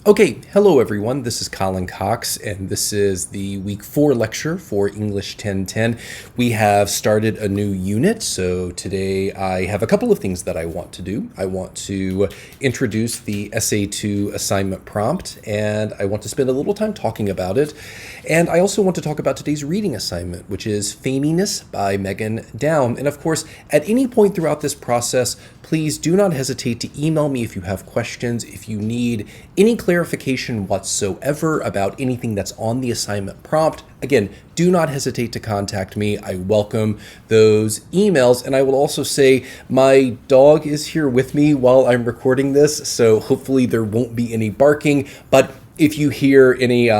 Okay, hello everyone. This is Colin Cox, and this is the week 4 lecture for English 1010. We have started a new unit, so today I have a couple of things that I want to do. I want to introduce the Essay 2 assignment prompt, and I want to spend a little time talking about it. And I also want to talk about today's reading assignment, which is Faminess by Megan Down. And of course, at any point throughout this process, please do not hesitate to email me if you have questions, if you need any clarification whatsoever about anything that's on the assignment prompt. Again, do not hesitate to contact me. I welcome those emails. And I will also say my dog is here with me while I'm recording this, so hopefully there won't be any barking. But if you hear any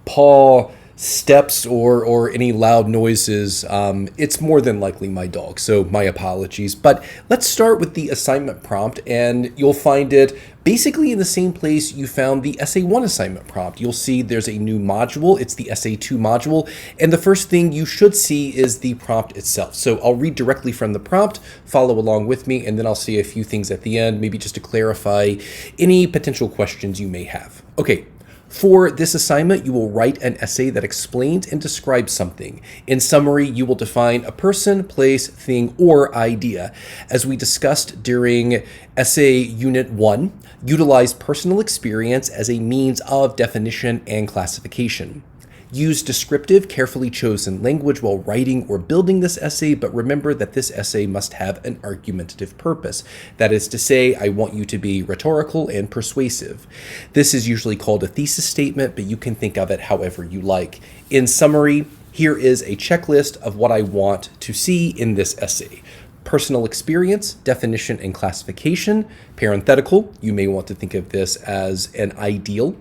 paw steps or any loud noises, it's more than likely my dog, so my apologies. But let's start with the assignment prompt, and you'll find it basically in the same place you found the Essay 1 assignment prompt. You'll see there's a new module. It's the Essay 2 module, and the first thing you should see is the prompt itself. So I'll read directly from the prompt, follow along with me, and then I'll say a few things at the end, maybe just to clarify any potential questions you may have. Okay. For this assignment, you will write an essay that explains and describes something. In summary, you will define a person, place, thing, or idea. As we discussed during Essay Unit 1, utilize personal experience as a means of definition and classification. Use descriptive, carefully chosen language while writing or building this essay, but remember that this essay must have an argumentative purpose. That is to say, I want you to be rhetorical and persuasive. This is usually called a thesis statement, but you can think of it however you like. In summary, here is a checklist of what I want to see in this essay. Personal experience, definition and classification. Parenthetical, you may want to think of this as an ideal.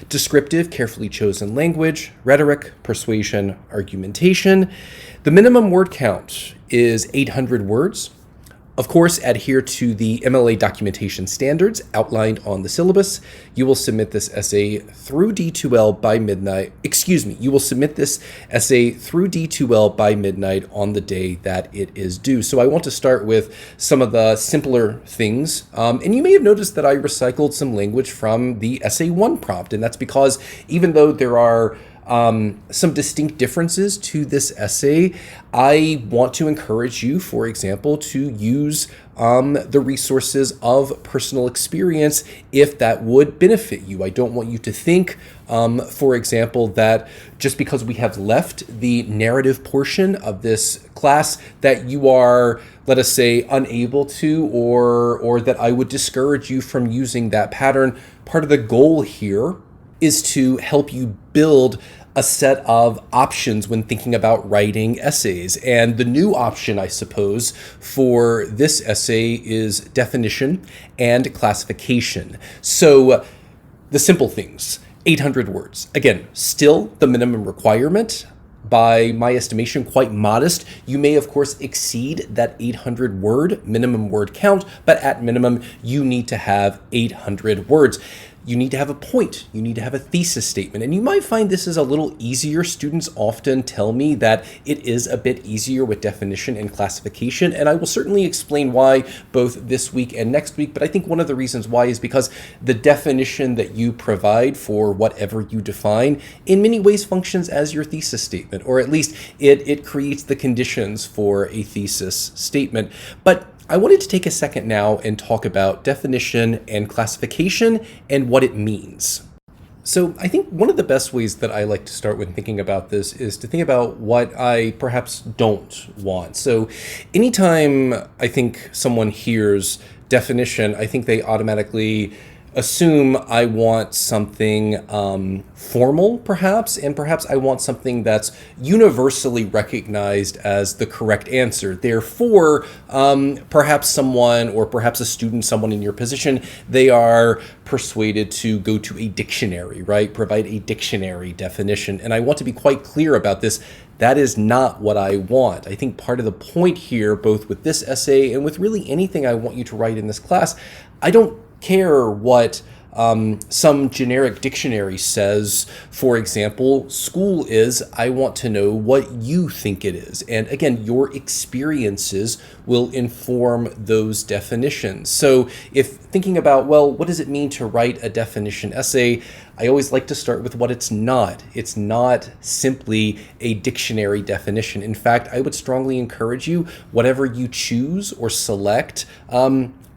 Descriptive, carefully chosen language. Rhetoric, persuasion, argumentation. The minimum word count is 800 words. Of course, adhere to the MLA documentation standards outlined on the syllabus. You will submit this essay through D2L by midnight. You will submit this essay through D2L by midnight on the day that it is due. So I want to start with some of the simpler things. And you may have noticed that I recycled some language from the Essay 1 prompt. And that's because even though there are some distinct differences to this essay, I want to encourage you, for example, to use the resources of personal experience if that would benefit you. I don't want you to think, for example, that just because we have left the narrative portion of this class that you are, let us say, unable to, or that I would discourage you from using that pattern. Part of the goal here is to help you build a set of options when thinking about writing essays. And the new option, I suppose, for this essay is definition and classification. So the simple things, 800 words. Again, still the minimum requirement. By my estimation, quite modest. You may, of course, exceed that 800 word minimum word count, but at minimum, you need to have 800 words. You need to have a point. You need to have a thesis statement. And you might find this is a little easier. Students often tell me that it is a bit easier with definition and classification. And I will certainly explain why both this week and next week. But I think one of the reasons why is because the definition that you provide for whatever you define in many ways functions as your thesis statement, or at least it creates the conditions for a thesis statement. But I wanted to take a second now and talk about definition and classification and what it means. So I think one of the best ways that I like to start when thinking about this is to think about what I perhaps don't want. So anytime I think someone hears definition, I think they automatically assume I want something formal, perhaps, and perhaps I want something that's universally recognized as the correct answer. Therefore, perhaps someone, or perhaps a student, someone in your position, they are persuaded to go to a dictionary, right? Provide a dictionary definition. And I want to be quite clear about this. That is not what I want. I think part of the point here, both with this essay and with really anything I want you to write in this class, I don't care what Some generic dictionary says, for example, school is, I want to know what you think it is. And again, your experiences will inform those definitions. So if thinking about, well, what does it mean to write a definition essay? I always like to start with what it's not. It's not simply a dictionary definition. In fact, I would strongly encourage you, whatever you choose or select,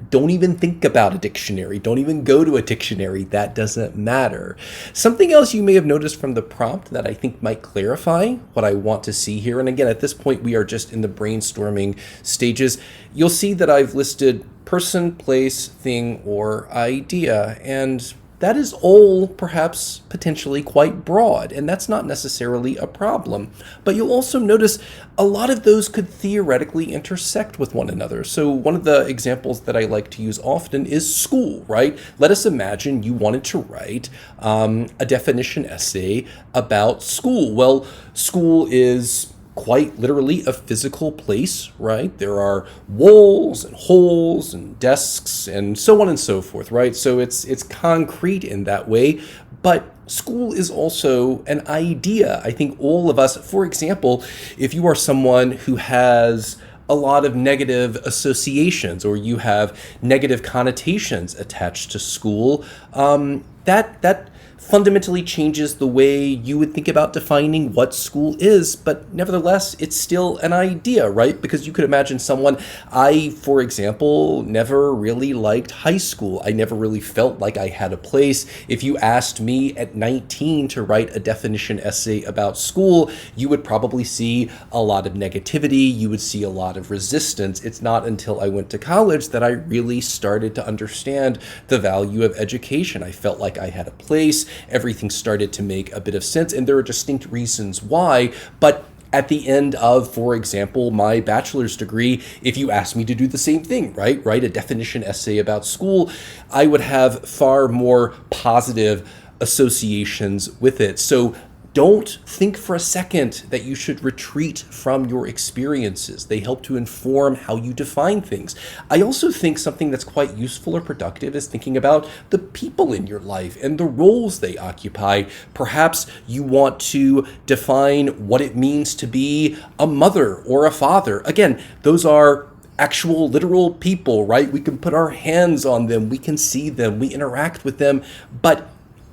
don't even think about a dictionary. Don't even go to a dictionary. That doesn't matter. Something else you may have noticed from the prompt that I think might clarify what I want to see here, and again, at this point, we are just in the brainstorming stages. You'll see that I've listed person, place, thing, or idea, and that is all perhaps potentially quite broad, and that's not necessarily a problem. But you'll also notice a lot of those could theoretically intersect with one another. So one of the examples that I like to use often is school, right? Let us imagine you wanted to write a definition essay about school. Well, school is quite literally a physical place, right? There are walls and holes and desks and so on and so forth, right? So it's concrete in that way, but school is also an idea. I think all of us, for example, if you are someone who has a lot of negative associations or you have negative connotations attached to school, that fundamentally changes the way you would think about defining what school is, but nevertheless, it's still an idea, right? Because you could imagine someone, I, for example, never really liked high school. I never really felt like I had a place. If you asked me at 19 to write a definition essay about school, you would probably see a lot of negativity. You would see a lot of resistance. It's not until I went to college that I really started to understand the value of education. I felt like I had a place. Everything started to make a bit of sense, and there are distinct reasons why, but at the end of, for example, my bachelor's degree, if you asked me to do the same thing, right, write a definition essay about school, I would have far more positive associations with it. So don't think for a second that you should retreat from your experiences. They help to inform how you define things. I also think something that's quite useful or productive is thinking about the people in your life and the roles they occupy. Perhaps you want to define what it means to be a mother or a father. Again, those are actual literal people, right? We can put our hands on them, we can see them, we interact with them, but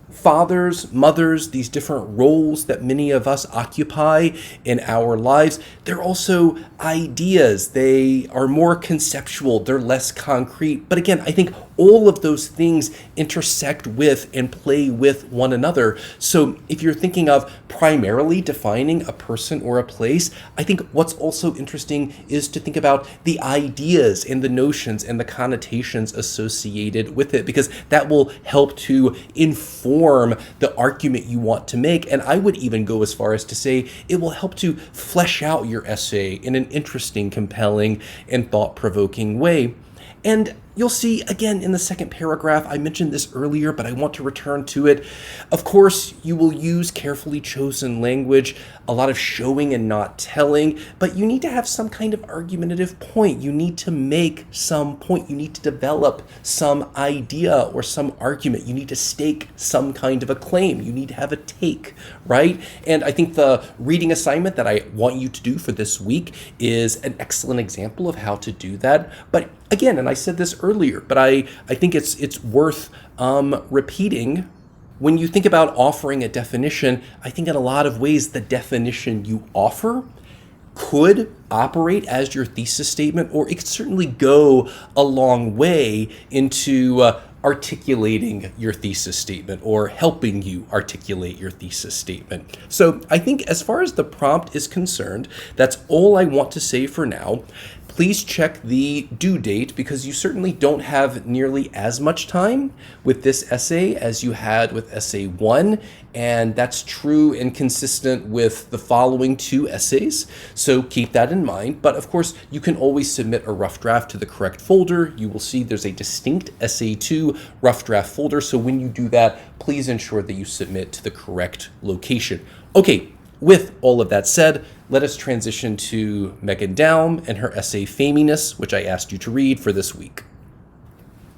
fathers, mothers, these different roles that many of us occupy in our lives, they're also ideas. They are more conceptual, they're less concrete. But again, I think all of those things intersect with and play with one another. So if you're thinking of primarily defining a person or a place, I think what's also interesting is to think about the ideas and the notions and the connotations associated with it, because that will help to inform the argument you want to make. And I would even go as far as to say it will help to flesh out your essay in an interesting, compelling, and thought-provoking way. And you'll see, again, in the second paragraph, I mentioned this earlier, but I want to return to it. Of course, you will use carefully chosen language, a lot of showing and not telling, but you need to have some kind of argumentative point. You need to make some point. You need to develop some idea or some argument. You need to stake some kind of a claim. You need to have a take, right? And I think the reading assignment that I want you to do for this week is an excellent example of how to do that. But again, and I said this earlier, but I think it's worth repeating. When you think about offering a definition, I think in a lot of ways the definition you offer could operate as your thesis statement, or it could certainly go a long way into articulating your thesis statement or helping you articulate your thesis statement. So I think as far as the prompt is concerned, that's all I want to say for now. Please check the due date, because you certainly don't have nearly as much time with this essay as you had with essay 1, and that's true and consistent with the following 2 essays, so keep that in mind. But of course, you can always submit a rough draft to the correct folder. You will see there's a distinct essay 2 rough draft folder, so when you do that, please ensure that you submit to the correct location. Okay, with all of that said, let us transition to Megan Daum and her essay Faminess, which I asked you to read for this week.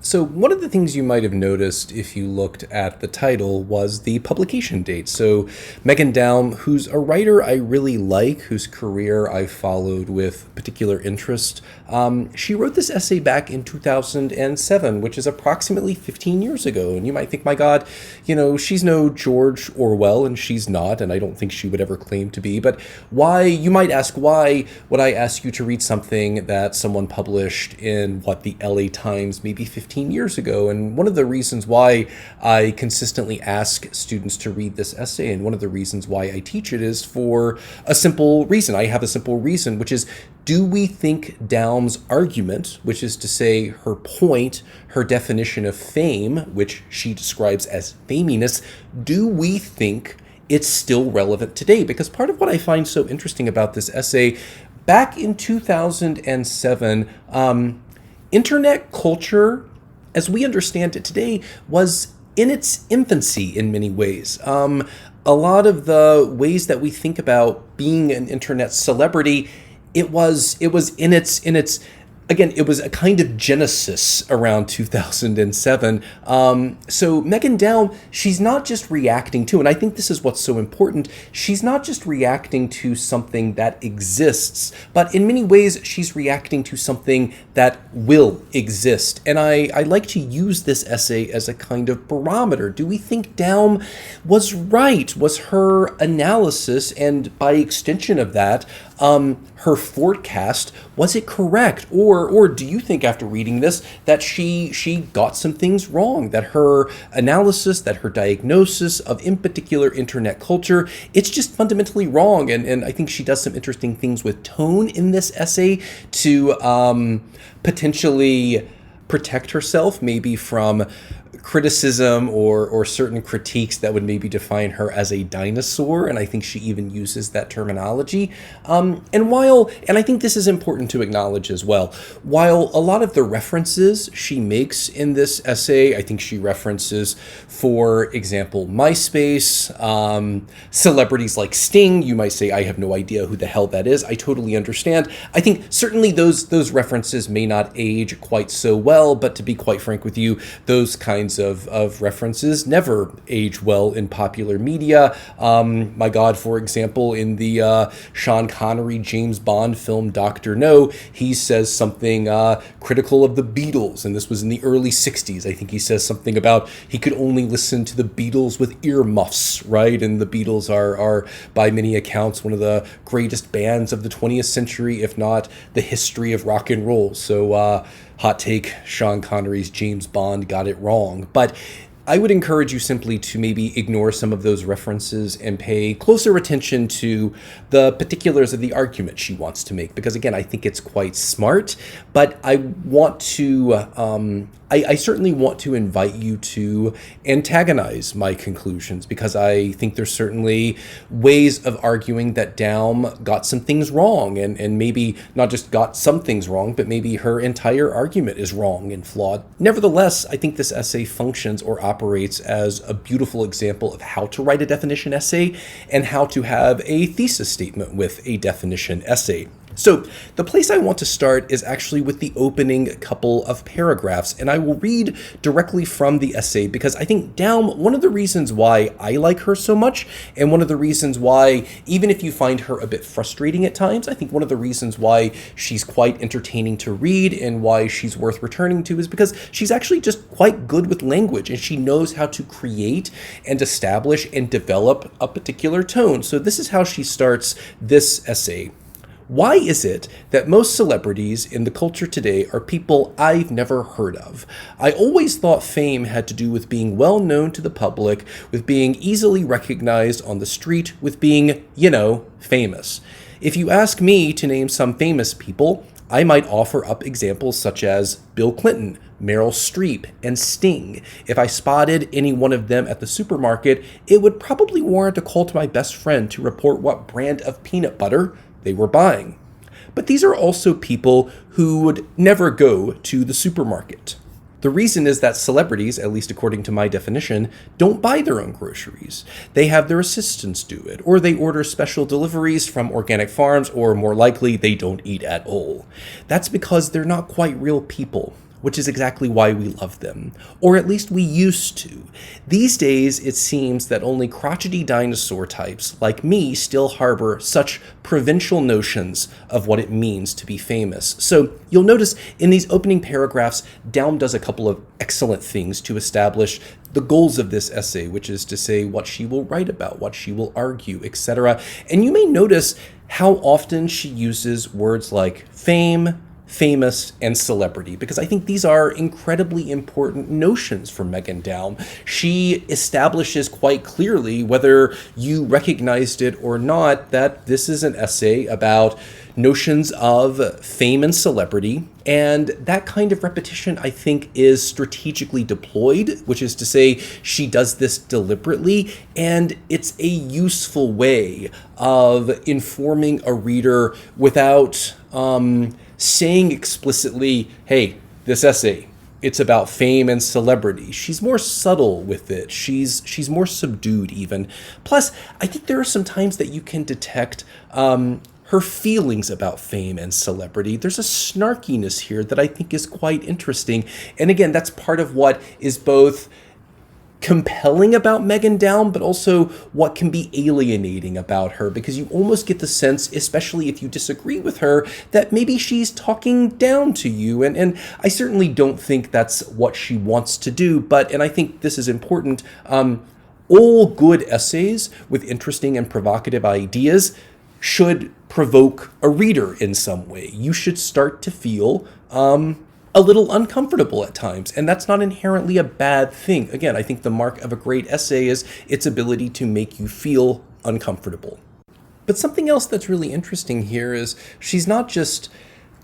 So one of the things you might have noticed if you looked at the title was the publication date. So Megan Daum, who's a writer I really like, whose career I followed with particular interest, she wrote this essay back in 2007, which is approximately 15 years ago. And you might think, my God, she's no George Orwell, and she's not, and I don't think she would ever claim to be. But why, you might ask, why would I ask you to read something that someone published in, the LA Times maybe 15 years ago? And one of the reasons why I consistently ask students to read this essay, and one of the reasons why I teach it, is for a simple reason. I have a simple reason, which is, do we think Daum's argument, which is to say her point, her definition of fame, which she describes as faminess, do we think it's still relevant today? Because part of what I find so interesting about this essay, back in 2007, internet culture, as we understand it today, was in its infancy in many ways. A lot of the ways that we think about being an internet celebrity, it was in its again, it was a kind of genesis around 2007. So Megan Daum, she's not just reacting to, and I think this is what's so important, she's not just reacting to something that exists, but in many ways she's reacting to something that will exist. And I like to use this essay as a kind of barometer. Do we think Daum was right? Was her analysis, and by extension of that, her forecast, was it correct? Or do you think, after reading this, that she got some things wrong, that her analysis, that her diagnosis of, in particular, internet culture, it's just fundamentally wrong? And I think she does some interesting things with tone in this essay to potentially protect herself maybe from criticism or certain critiques that would maybe define her as a dinosaur, and I think she even uses that terminology. And I think this is important to acknowledge as well, while a lot of the references she makes in this essay, I think she references, for example, MySpace, celebrities like Sting. You might say, I have no idea who the hell that is. I totally understand. I think certainly those references may not age quite so well, but to be quite frank with you, those kinds of references never age well in popular media. My God, for example, in the Sean Connery James Bond film Dr. No, he says something critical of the Beatles, and this was in the early 60s. I think he says something about he could only listen to the Beatles with earmuffs, right? And the Beatles are by many accounts one of the greatest bands of the 20th century, if not the history of rock and roll. So hot take, Sean Connery's James Bond got it wrong. But I would encourage you simply to maybe ignore some of those references and pay closer attention to the particulars of the argument she wants to make. Because again, I think it's quite smart, but I want to, I certainly want to invite you to antagonize my conclusions, because I think there's certainly ways of arguing that Daum got some things wrong, and maybe not just got some things wrong, but maybe her entire argument is wrong and flawed. Nevertheless, I think this essay functions or operates as a beautiful example of how to write a definition essay and how to have a thesis statement with a definition essay. So the place I want to start is actually with the opening couple of paragraphs, and I will read directly from the essay, because I think Daum, one of the reasons why I like her so much, and one of the reasons why, even if you find her a bit frustrating at times, I think one of the reasons why she's quite entertaining to read and why she's worth returning to is because she's actually just quite good with language, and she knows how to create and establish and develop a particular tone. So this is how she starts this essay. Why is it that most celebrities in the culture today are people I've never heard of? I always thought fame had to do with being well known to the public, with being easily recognized on the street, with being, famous. If you ask me to name some famous people, I might offer up examples such as Bill Clinton, Meryl Streep, and Sting. If I spotted any one of them at the supermarket, it would probably warrant a call to my best friend to report what brand of peanut butter they were buying. But these are also people who would never go to the supermarket. The reason is that celebrities, at least according to my definition, don't buy their own groceries. They have their assistants do it, or they order special deliveries from organic farms, or more likely, they don't eat at all. That's because they're not quite real people. which is exactly why we love them. Or at least we used to. These days, it seems that only crotchety dinosaur types like me still harbor such provincial notions of what it means to be famous. So you'll notice in these opening paragraphs, Daum does a couple of excellent things to establish the goals of this essay, which is to say what she will write about, what she will argue, etc. And you may notice how often she uses words like fame, famous, and celebrity, because I think these are incredibly important notions for Megan Daum. She establishes quite clearly, whether you recognized it or not, that this is an essay about notions of fame and celebrity, and that kind of repetition, I think, is strategically deployed, which is to say she does this deliberately, and it's a useful way of informing a reader without saying explicitly, hey, this essay, it's about fame and celebrity. She's more subtle with it. She's more subdued even. Plus, I think there are some times that you can detect her feelings about fame and celebrity. There's a snarkiness here that I think is quite interesting. And again, that's part of what is both compelling about Megan Daum, but also what can be alienating about her, because you almost get the sense, especially if you disagree with her, that maybe she's talking down to you. And I certainly don't think that's what she wants to do, and I think this is important, all good essays with interesting and provocative ideas should provoke a reader in some way. You should start to feel a little uncomfortable at times, and that's not inherently a bad thing. Again, I think the mark of a great essay is its ability to make you feel uncomfortable. But something else that's really interesting here is she's not just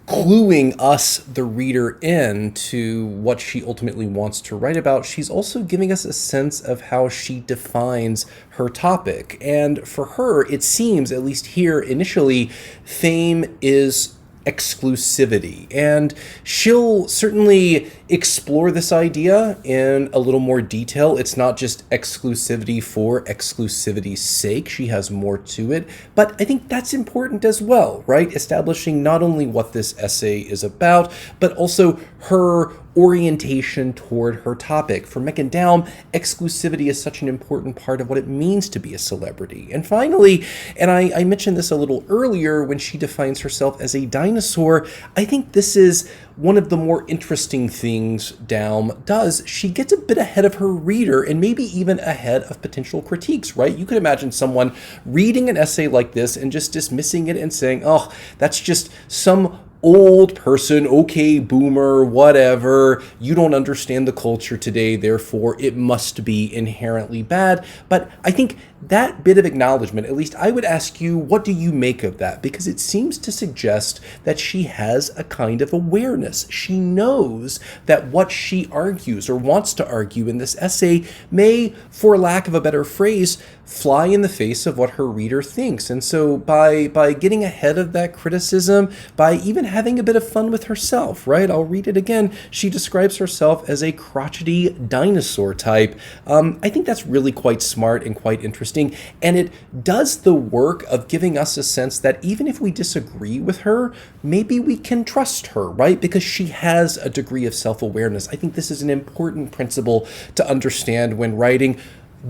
cluing us, the reader, in to what she ultimately wants to write about. She's also giving us a sense of how she defines her topic. And for her, it seems, at least here initially, fame is exclusivity. And she'll certainly explore this idea in a little more detail. It's not just exclusivity for exclusivity's sake. She has more to it. But I think that's important as well, right? Establishing not only what this essay is about, but also her orientation toward her topic. For Megan Daum, exclusivity is such an important part of what it means to be a celebrity. And finally, and I mentioned this a little earlier when she defines herself as a dinosaur, I think this is one of the more interesting things Daum does. She gets a bit ahead of her reader and maybe even ahead of potential critiques, right? You could imagine someone reading an essay like this and just dismissing it and saying, oh, that's just some old person, okay, boomer, whatever, you don't understand the culture today, therefore it must be inherently bad. But I think that bit of acknowledgement, at least I would ask you, what do you make of that? Because it seems to suggest that she has a kind of awareness. She knows that what she argues or wants to argue in this essay may, for lack of a better phrase, fly in the face of what her reader thinks. And so by getting ahead of that criticism, by even having a bit of fun with herself, right? I'll read it again. She describes herself as a crotchety dinosaur type. I think that's really quite smart and quite interesting. And it does the work of giving us a sense that even if we disagree with her, maybe we can trust her, right? Because she has a degree of self-awareness. I think this is an important principle to understand when writing.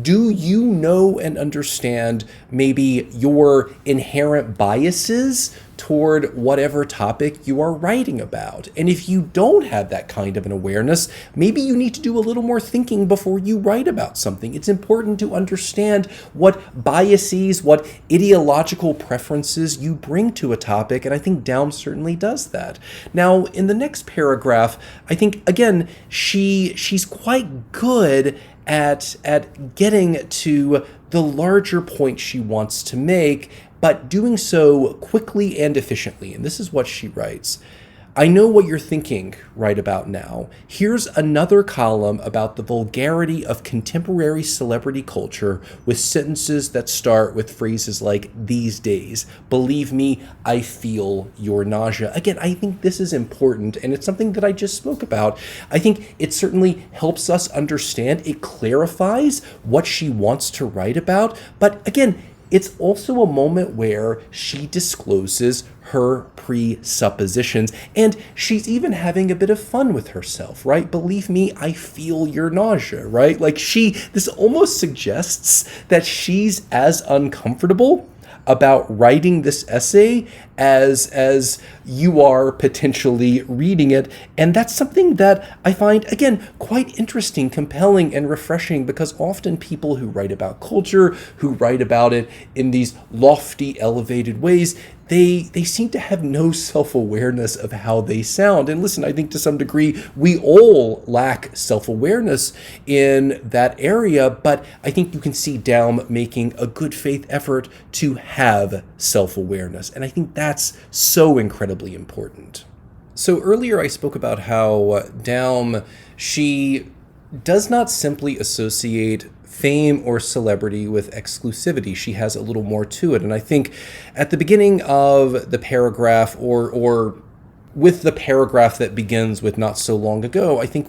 Do you know and understand maybe your inherent biases toward whatever topic you are writing about? And if you don't have that kind of an awareness, maybe you need to do a little more thinking before you write about something. It's important to understand what biases, what ideological preferences you bring to a topic, and I think Daum certainly does that. Now, in the next paragraph, I think, again, she's quite good at getting to the larger point she wants to make, but doing so quickly and efficiently. And this is what she writes. I know what you're thinking right about now. Here's another column about the vulgarity of contemporary celebrity culture with sentences that start with phrases like these days. Believe me, I feel your nausea. Again, I think this is important, and it's something that I just spoke about. I think it certainly helps us understand. It clarifies what she wants to write about. But again, it's also a moment where she discloses her presuppositions, and she's even having a bit of fun with herself, right? Believe me, I feel your nausea, right? Like this almost suggests that she's as uncomfortable about writing this essay as you are potentially reading it. And that's something that I find, again, quite interesting, compelling, and refreshing, because often people who write about culture, who write about it in these lofty, elevated ways, they seem to have no self-awareness of how they sound. And listen, I think to some degree we all lack self-awareness in that area, but I think you can see Daum making a good faith effort to have self-awareness. And I think that's so incredibly important. So earlier I spoke about how Daum, she does not simply associate fame or celebrity with exclusivity. She has a little more to it. And I think at the beginning of the paragraph, or with the paragraph that begins with "not so long ago," I think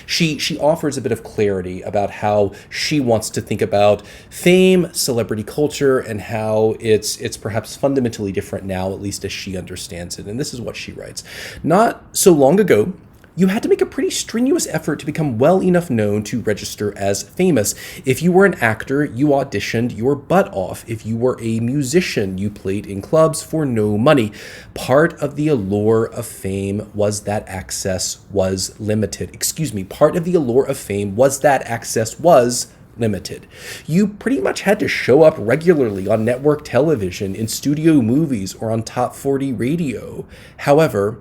she offers a bit of clarity about how she wants to think about fame, celebrity culture, and how it's perhaps fundamentally different now, at least as she understands it. And this is what she writes. "Not so long ago, you had to make a pretty strenuous effort to become well enough known to register as famous. If you were an actor, you auditioned your butt off. If you were a musician, you played in clubs for no money. Part of the allure of fame was that access was limited. Part of the allure of fame was that access was limited. You pretty much had to show up regularly on network television, in studio movies, or on top 40 radio. However,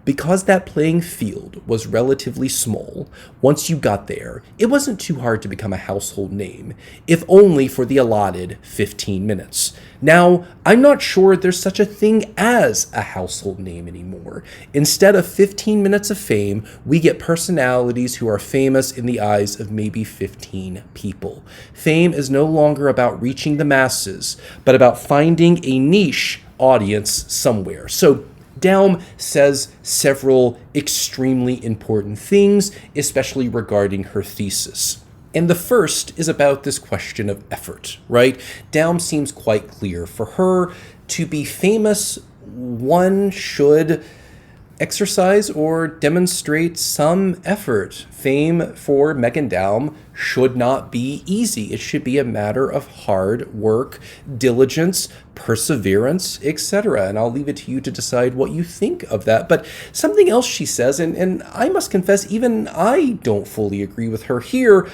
because that playing field was relatively small, once you got there, it wasn't too hard to become a household name, if only for the allotted 15 minutes. Now, I'm not sure there's such a thing as a household name anymore. Instead of 15 minutes of fame, we get personalities who are famous in the eyes of maybe 15 people. Fame is no longer about reaching the masses, but about finding a niche audience somewhere." So Daum says several extremely important things, especially regarding her thesis. And the first is about this question of effort, right? Daum seems quite clear. For her, to be famous, one should exercise or demonstrate some effort. Fame for Megan Daum should not be easy. It should be a matter of hard work, diligence, perseverance, etc. And I'll leave it to you to decide what you think of that. But something else she says, and I must confess, even I don't fully agree with her here,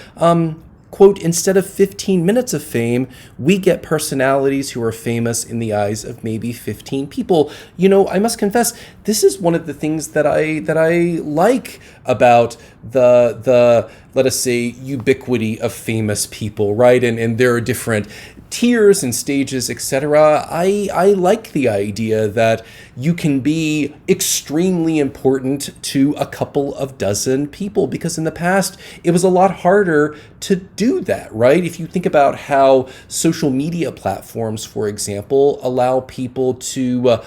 quote, "Instead of 15 minutes of fame, we get personalities who are famous in the eyes of maybe 15 people." You know, I must confess, this is one of the things that I like about the let us say ubiquity of famous people, right? And there are different tiers and stages, etc. I like the idea that you can be extremely important to a couple of dozen people, because in the past it was a lot harder to do that, right? If you think about how social media platforms, for example, allow people to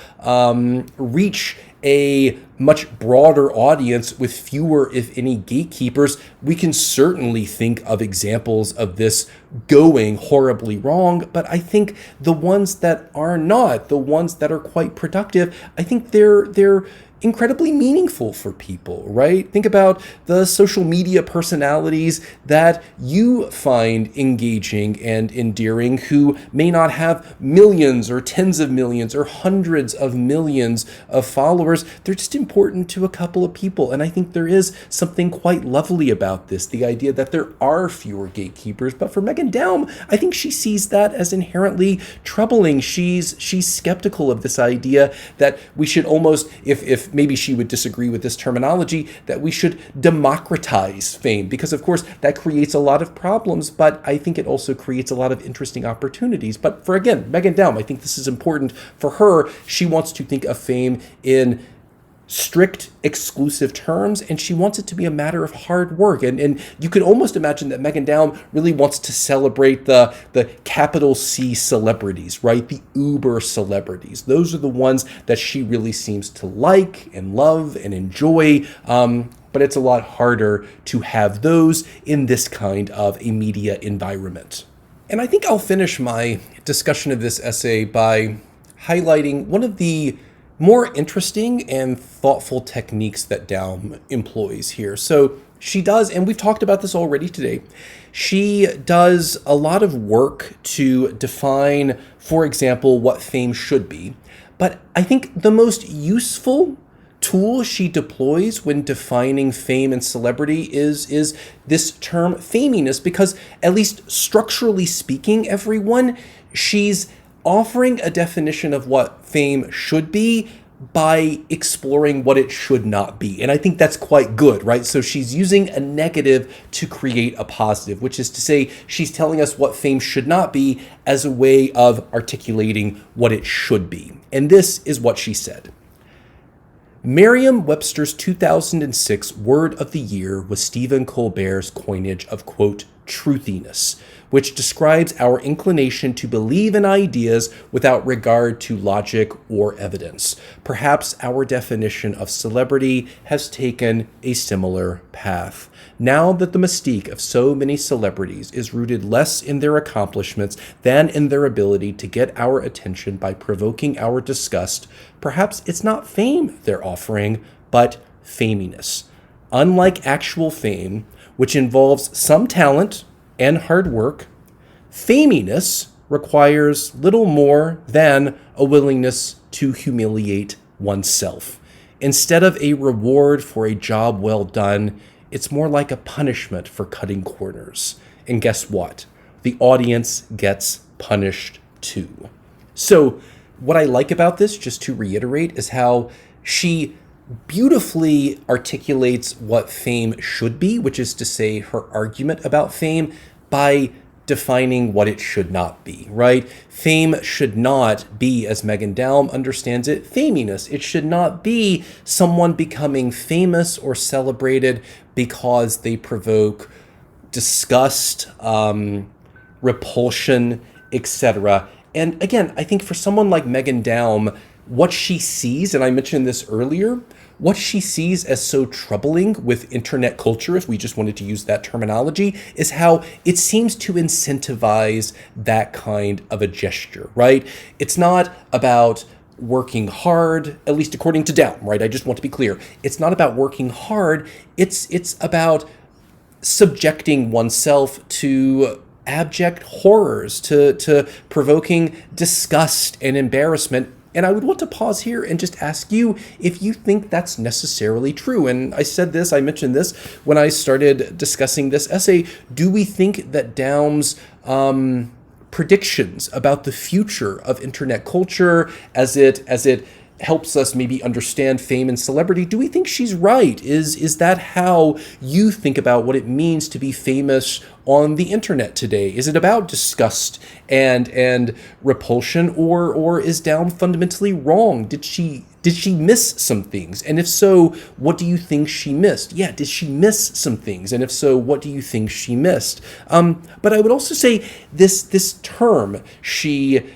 reach a much broader audience with fewer, if any, gatekeepers, we can certainly think of examples of this going horribly wrong. But I think the ones that are not, the ones that are quite productive, I think they're incredibly meaningful for people, right? Think about the social media personalities that you find engaging and endearing, who may not have millions or tens of millions or hundreds of millions of followers. They're just important to a couple of people. And I think there is something quite lovely about this, the idea that there are fewer gatekeepers. But for Megan Daum, I think she sees that as inherently troubling. She's skeptical of this idea that we should almost, if maybe she would disagree with this terminology, that we should democratize fame, because of course that creates a lot of problems, but I think it also creates a lot of interesting opportunities. But for, again, Megan Daum, I think this is important for her. She wants to think of fame in strict exclusive terms, and she wants it to be a matter of hard work. And you could almost imagine that Megan Daum really wants to celebrate the capital C celebrities, right? The uber celebrities. Those are the ones that she really seems to like and love and enjoy. But it's a lot harder to have those in this kind of a media environment. And I think I'll finish my discussion of this essay by highlighting one of the more interesting and thoughtful techniques that Daum employs here. So she does, and we've talked about this already today, she does a lot of work to define, for example, what fame should be. But I think the most useful tool she deploys when defining fame and celebrity is this term faminess, because at least structurally speaking, everyone, she's offering a definition of what fame should be by exploring what it should not be. And I think that's quite good, right? So she's using a negative to create a positive, which is to say she's telling us what fame should not be as a way of articulating what it should be. And this is what she said. Merriam-Webster's 2006 word of the year was Stephen Colbert's coinage of, quote, truthiness, which describes our inclination to believe in ideas without regard to logic or evidence. Perhaps our definition of celebrity has taken a similar path. Now that the mystique of so many celebrities is rooted less in their accomplishments than in their ability to get our attention by provoking our disgust, perhaps it's not fame they're offering, but faminess. Unlike actual fame, which involves some talent and hard work, faminess requires little more than a willingness to humiliate oneself. Instead of a reward for a job well done, it's more like a punishment for cutting corners. And guess what? The audience gets punished too. So what I like about this, just to reiterate, is how she beautifully articulates what fame should be, which is to say her argument about fame, by defining what it should not be, right? Fame should not be, as Megan Daum understands it, faminess. It should not be someone becoming famous or celebrated because they provoke disgust, repulsion, etc. And again, I think for someone like Megan Daum, what she sees, and I mentioned this earlier, what she sees as so troubling with internet culture, if we just wanted to use that terminology, is how it seems to incentivize that kind of a gesture, right? It's not about working hard, at least according to Daum, right? I just want to be clear. It's not about working hard. It's about subjecting oneself to abject horrors, to provoking disgust and embarrassment. And I would want to pause here and just ask you if you think that's necessarily true. And I mentioned this when I started discussing this essay. Do we think that Daum's predictions about the future of internet culture as it helps us maybe understand fame and celebrity, do we think she's right? Is that how you think about what it means to be famous on the internet today? Is it about disgust and repulsion, or is Daum fundamentally wrong? Did she miss some things? And if so, what do you think she missed? Yeah, did she miss some things? And if so, what do you think she missed? But I would also say this term she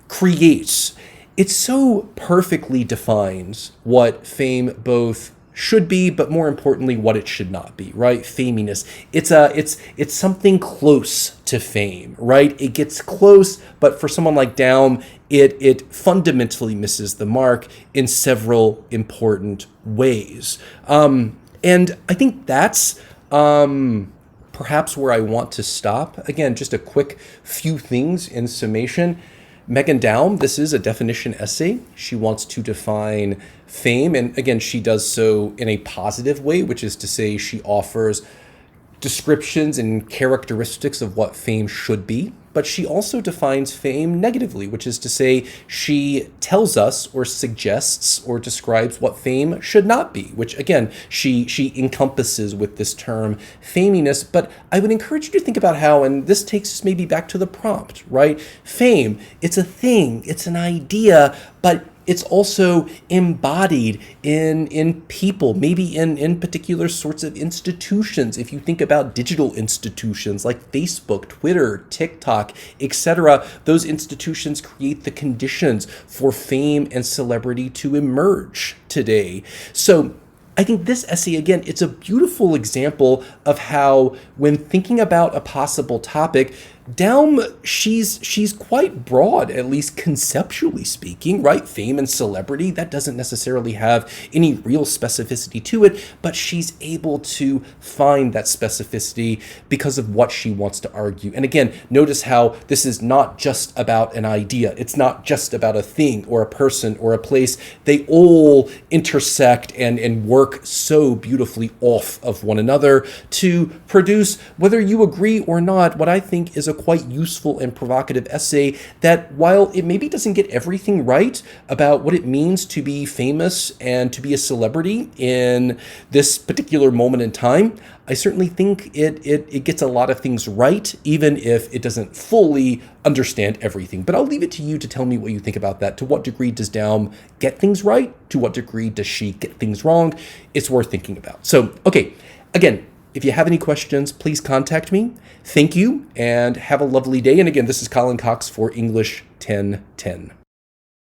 creates, it so perfectly defines what fame both should be, but more importantly, what it should not be, right? Faminess. It's something close to fame, right? It gets close, but for someone like Daum, it fundamentally misses the mark in several important ways. And I think that's perhaps where I want to stop. Again, just a quick few things in summation. Megan Daum, this is a definition essay. She wants to define fame, and again, she does so in a positive way, which is to say she offers descriptions and characteristics of what fame should be, but she also defines fame negatively, which is to say she tells us or suggests or describes what fame should not be, which again, she encompasses with this term faminess. But I would encourage you to think about how, and this takes us maybe back to the prompt, right? Fame, it's a thing, it's an idea, but it's also embodied in people, maybe in particular sorts of institutions. If you think about digital institutions like Facebook, Twitter, TikTok, etc., those institutions create the conditions for fame and celebrity to emerge today. So I think this essay, again, it's a beautiful example of how, when thinking about a possible topic, Daum, she's quite broad, at least conceptually speaking, right? Fame and celebrity, that doesn't necessarily have any real specificity to it, but she's able to find that specificity because of what she wants to argue. And again, notice how this is not just about an idea. It's not just about a thing or a person or a place. They all intersect and work so beautifully off of one another to produce, whether you agree or not, what I think is a quite useful and provocative essay that, while it maybe doesn't get everything right about what it means to be famous and to be a celebrity in this particular moment in time, I certainly think it gets a lot of things right, even if it doesn't fully understand everything. But I'll leave it to you to tell me what you think about that. To what degree does Daum get things right? To what degree does she get things wrong? It's worth thinking about. So, okay, again, if you have any questions, please contact me. Thank you, and have a lovely day. And again, this is Colin Cox for English 1010.